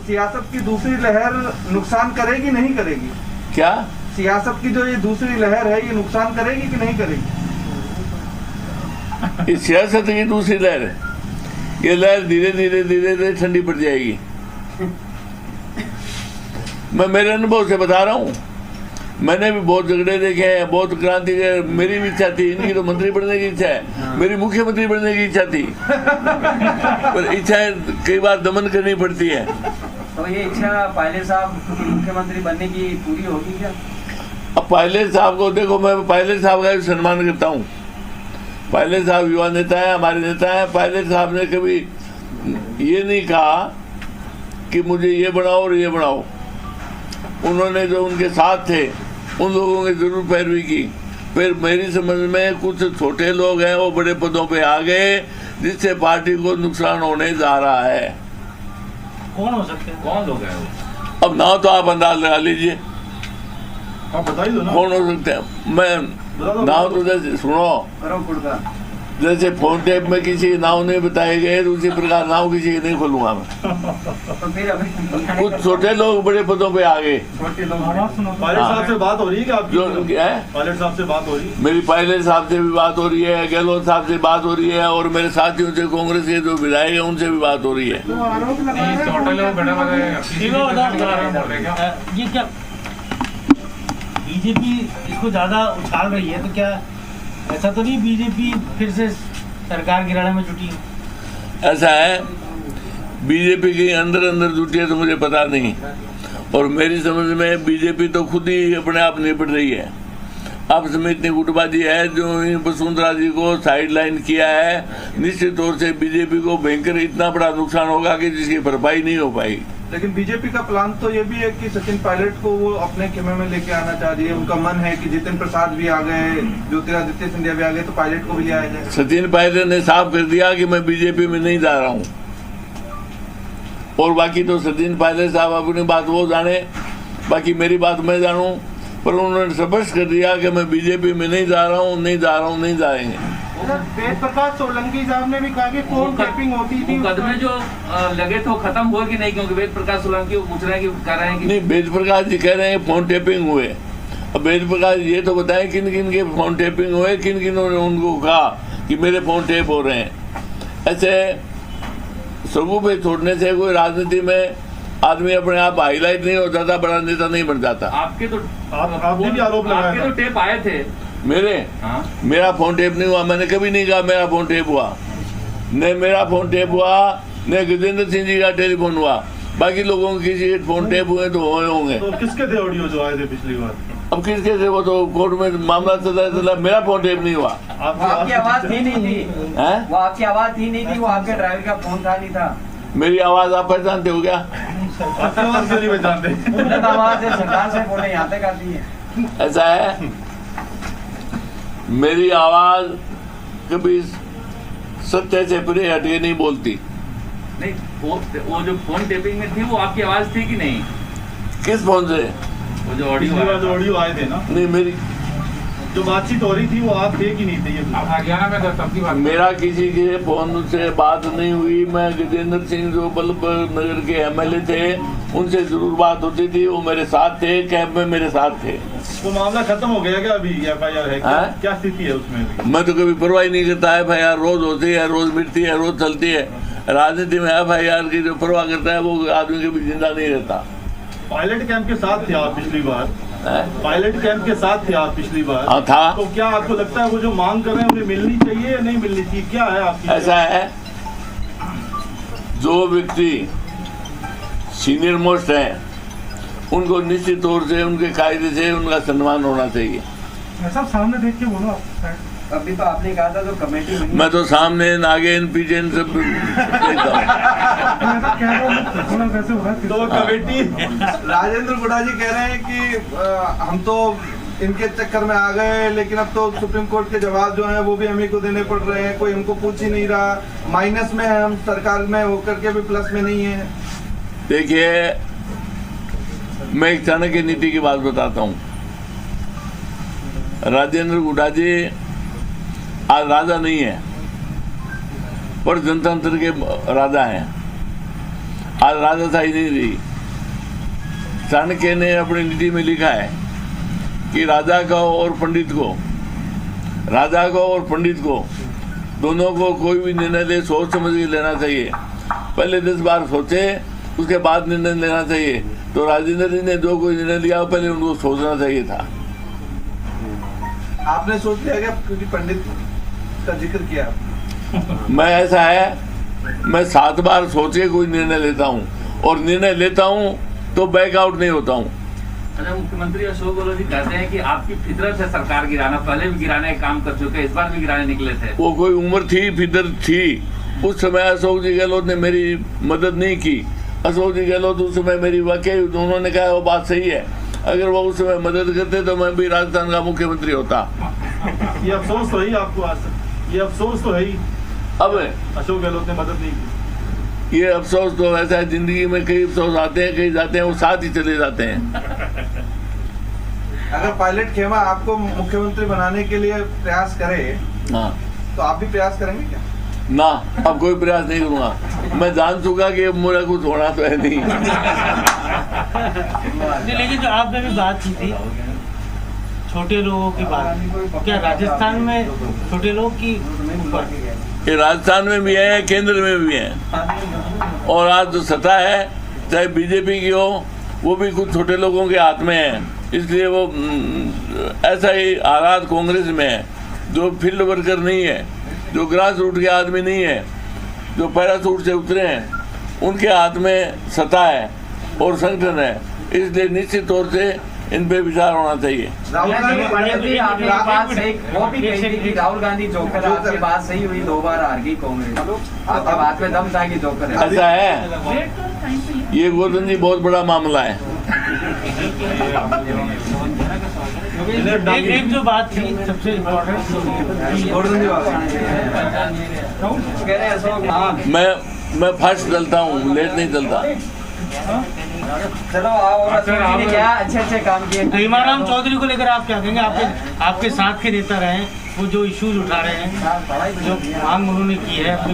सियासत की दूसरी लहर नुकसान करेगी नहीं करेगी? क्या सियासत की जो ये दूसरी लहर है ये नुकसान करेगी कि नहीं करेगी? इस सियासत की दूसरी लहर है, ये लहर धीरे धीरे धीरे धीरे ठंडी पड़ जाएगी। मैं मेरे अनुभव से बता रहा हूँ, मैंने भी बहुत झगड़े देखे हैं, बहुत क्रांति। मेरी भी इच्छा थी, इनकी तो मंत्री बनने की इच्छा है, मेरी मुख्यमंत्री बनने की इच्छा थी, पर इच्छाएं कई बार दमन करनी पड़ती है। तो ये इच्छा पायलट साहब की मुख्यमंत्री बनने की पूरी होगी क्या? अब पायलट साहब को देखो, मैं पायलट साहब का भी सम्मान करता हूँ। पायलट साहब युवा नेता है, हमारे नेता है। पायलट साहब ने कभी ये नहीं कहा कि मुझे ये बनाओ और ये बनाओ। उन्होंने जो उनके साथ थे उन लोगों की जरूर पैरवी की। फिर मेरी समझ में कुछ छोटे लोग हैं, वो बड़े पदों पे आ गए, जिससे पार्टी को नुकसान होने जा रहा है। कौन हो सकते हैं? कौन लोग हैं वो? अब ना तो आप अंदाज लगा लीजिए, आप बता ही दो ना। कौन हो सकते हैं। मैं नाम तो जैसे सुनो, जैसे फोन टेप में किसी नाम नहीं बताए गए, उसी प्रकार नाम किसी के नहीं खोलूंगा मैं। तो फिर अभी कुछ छोटे लोग बड़े पदों पे आ गए। छोटे लोग पायलट साहब से बात हो रही है क्या आपकी? जो है पायलट साहब से बात हो रही है? मेरी पायलट साहब से भी बात हो रही है, गहलोत साहब से बात हो रही है, और मेरे साथियों से, कांग्रेस के जो विधायक है उनसे भी बात हो रही है। ये क्या बीजेपी इसको ज्यादा उछाल रही है, तो क्या ऐसा तो नहीं बीजेपी फिर से सरकार गिराने में जुटी है? ऐसा है, बीजेपी के अंदर अंदर जुटी है तो मुझे पता नहीं, और मेरी समझ में बीजेपी तो खुद ही अपने आप निपट रही है। आपस में इतनी गुटबाजी है जो वसुंधरा जी को साइड लाइन किया है। निश्चित तौर से बीजेपी को भयंकर इतना बड़ा नुकसान होगा कि जिसकी भरपाई नहीं हो पाएगी। लेकिन बीजेपी का प्लान तो ये भी है कि सचिन पायलट को वो अपने खेमे में लेके आना चाह रही है। उनका मन है कि जितिन प्रसाद भी आ गए, ज्योतिरादित्य सिंधिया भी आ गए, तो पायलट को भी ले आया जाए। सचिन पायलट ने साफ कर दिया कि मैं बीजेपी में नहीं जा रहा हूँ, और बाकी तो सचिन पायलट साहब अपनी बात वो जाने, बाकी मेरी बात मैं जानूं। पर उन्होंने स्पष्ट कर दिया कि मैं बीजेपी में नहीं जा रहा हूँ, नहीं जा रहा हूँ, नहीं जाएंगे। वेद प्रकाश सोलंकी साहब ने भी कहा कि फोन टैपिंग होती थी, मुकदमे जो लगे थे वो खत्म हुए कि नहीं? क्योंकि वेद प्रकाश सोलंकी वो पूछ रहे हैं कि कर रहे हैं कि नहीं। वेद प्रकाश जी कह रहे हैं फोन टैपिंग हुए। अब वेद प्रकाश ये तो बताएं किन किन के फोन टैपिंग हुए, किन किन ने उनको कहा कि मेरे फोन टैप हो रहे हैं। ऐसे सबूत पे छोड़ने से कोई राजनीति में आदमी अपने आप हाईलाइट नहीं हो जाता, बड़ा नेता नहीं बन जाता। आपके तो आपने भी आरोप लगाया आपके तो टेप आए थे मेरे। हाँ? मेरा फोन टेप नहीं हुआ, मैंने कभी नहीं कहा मेरा फोन टेप हुआ। न मेरा फोन टेप हुआ, न गजेंद्र सिंह जी का टेलीफोन हुआ। बाकी लोगों के किसी के फोन टेप हुए तो हुए होंगे। तो किसके थे ऑडियो जो आए थे पिछली बार? अब किसके थे वो तो कोर्ट में मामला चला, मेरा फोन टेप नहीं हुआ। आपकी आवाज थी नहीं थी? वो आपकी आवाज थी नहीं थी, वो आपके ड्राइवर का फोन था नहीं था? मेरी आवाज आप पहचानते हो क्या? आपकी आवाज क्यों नहीं पहचानते? उन्नत आवाज है, सरकार से बोले यहाँ तक आती है। ऐसा है, मेरी आवाज कभी सत्य से परे हटके नहीं बोलती। नहीं, वो जो फोन टेपिंग में थी वो आपकी आवाज थी कि नहीं? किस फोन से? वो जो पिछली बार जो ऑडियो आए थे ना, नहीं, मेरी जो बातचीत हो रही थी वो आप थे कि नहीं थे? ये हरियाणा में था तब की बात। मेरा किसी के फोन से बात नहीं हुई। मैं गजेंद्र सिंह जो बल्लभ नगर के एमएलए थे उनसे जरूर बात होती थी, वो मेरे साथ थे, कैंप में मेरे साथ थे। वो मामला खत्म हो गया क्या? अभी FIR है क्या स्थिति है उसमें भी? मैं तो कभी परवाह नहीं करता। FIR रोज होती है, रोज मिटती है, रोज चलती है। राजनीति में FIR की जो परवाह करता है वो आदमी कभी जिंदा नहीं रहता। पायलट कैंप के साथ थे आप पिछली बार? पायलट कैंप के साथ थे आप पिछली बार? हाँ था। तो क्या आपको लगता है वो जो मांग कर रहे हैं उन्हें मिलनी चाहिए या नहीं मिलनी चाहिए? क्या है आपकी? ऐसा है, जो व्यक्ति सीनियर मोस्ट है उनको निश्चित तौर से उनके कायदे से उनका सम्मान होना चाहिए। सब सामने देख के बोलो। अभी तो आपने कहा था जो कमेटी बनी, मैं तो सामने नागेन पीजेन सब देखता हूँ। तो कमेटी राजेंद्र गुड़ा जी कह रहे हैं कि हम तो इनके चक्कर में आ गए, लेकिन अब तो सुप्रीम कोर्ट के जवाब जो हैं वो भी हम ही को देने पड़ रहे हैं। कोई हमको पूछ ही नहीं रहा, माइनस में है हम, सरकार में होकर के भी प्लस में नहीं है। देखिए, मैं एक चाणक्य नीति की बात बताता हूँ। राजेंद्र गुड़ा जी आज राजा नहीं है, पर जनतंत्र के राजा हैं। आज राजाशाही नहीं रही। चाणक्य ने अपनी नीति में लिखा है कि राजा को और पंडित को दोनों को कोई भी निर्णय ले सोच समझ के लेना चाहिए। पहले 10 बार सोचे, उसके बाद निर्णय लेना चाहिए। तो राजेंद्र जी ने जो कोई निर्णय लिया पहले उनको सोचना चाहिए था। आपने सोच लिया क्या, क्योंकि पंडित का जिक्र किया? मैं ऐसा है, मैं 7 बार सोच के कोई निर्णय लेता हूँ, और निर्णय लेता हूँ तो बैकआउट नहीं होता हूँ। अच्छा, मुख्यमंत्री अशोक गहलोत जी कहते हैं कि आपकी फितरत है सरकार गिराना, पहले भी गिराने का काम कर चुके, इस बार भी गिराने निकले थे। वो कोई उम्र थी, फितरत थी। उस समय अशोक जी गहलोत ने मेरी मदद नहीं की। अशोक जी गहलोत उस समय मेरी वाकई, उन्होंने कहा वो बात सही है, अगर वो उस समय मदद करते तो मैं भी राजस्थान का मुख्यमंत्री होता। ये अफसोस तो है आपको आज, ये अफसोस तो है ही। अब अशोक गहलोत ने मदद नहीं की। ये अफसोस तो ऐसा है, जिंदगी में कई अफसोस आते हैं, कई जाते हैं, वो साथ ही चले जाते हैं। अगर पायलट खेमा आपको मुख्यमंत्री बनाने के लिए प्रयास करे, हाँ, तो आप भी प्रयास करेंगे क्या? ना, अब कोई प्रयास नहीं करूंगा। मैं जान चुका कि अब मेरा कुछ होना तो है नहीं। लेकिन जो आपने भी बात की थी छोटे लोगों की बात, क्या राजस्थान में छोटे लोग की ऊपर? ये राजस्थान में भी है, केंद्र में भी है, और आज जो सत्ता है चाहे बीजेपी की हो, वो भी कुछ छोटे लोगों के हाथ में है। इसलिए वो ऐसा ही हालात कांग्रेस में है। जो फील्ड वर्कर नहीं है, जो ग्रास रूट के आदमी नहीं है, जो पैराशूट से उतरे हैं, उनके हाथ में सत्ता है और संगठन है। इसलिए निश्चित तौर से इन पे विचार होना चाहिए। राहुल गांधी जोकर, आपकी बात सही हुई, 2 बार हार गई कांग्रेस, आपके बात में दम था कि जोकर है। ऐसा है, ये गोवर्धन जी बहुत बड़ा मामला है। एक जो बात थी सबसे इम्पोर्टेंट, मैं फर्स्ट चलता हूँ, लेट नहीं चलता। चलो आपने क्या अच्छे काम किए। भीमाराम चौधरी को लेकर आप क्या कहेंगे? आपके साथ के नेता रहे, वो जो इश्यूज उठा रहे हैं, जो मांग उन्होंने की है अपनी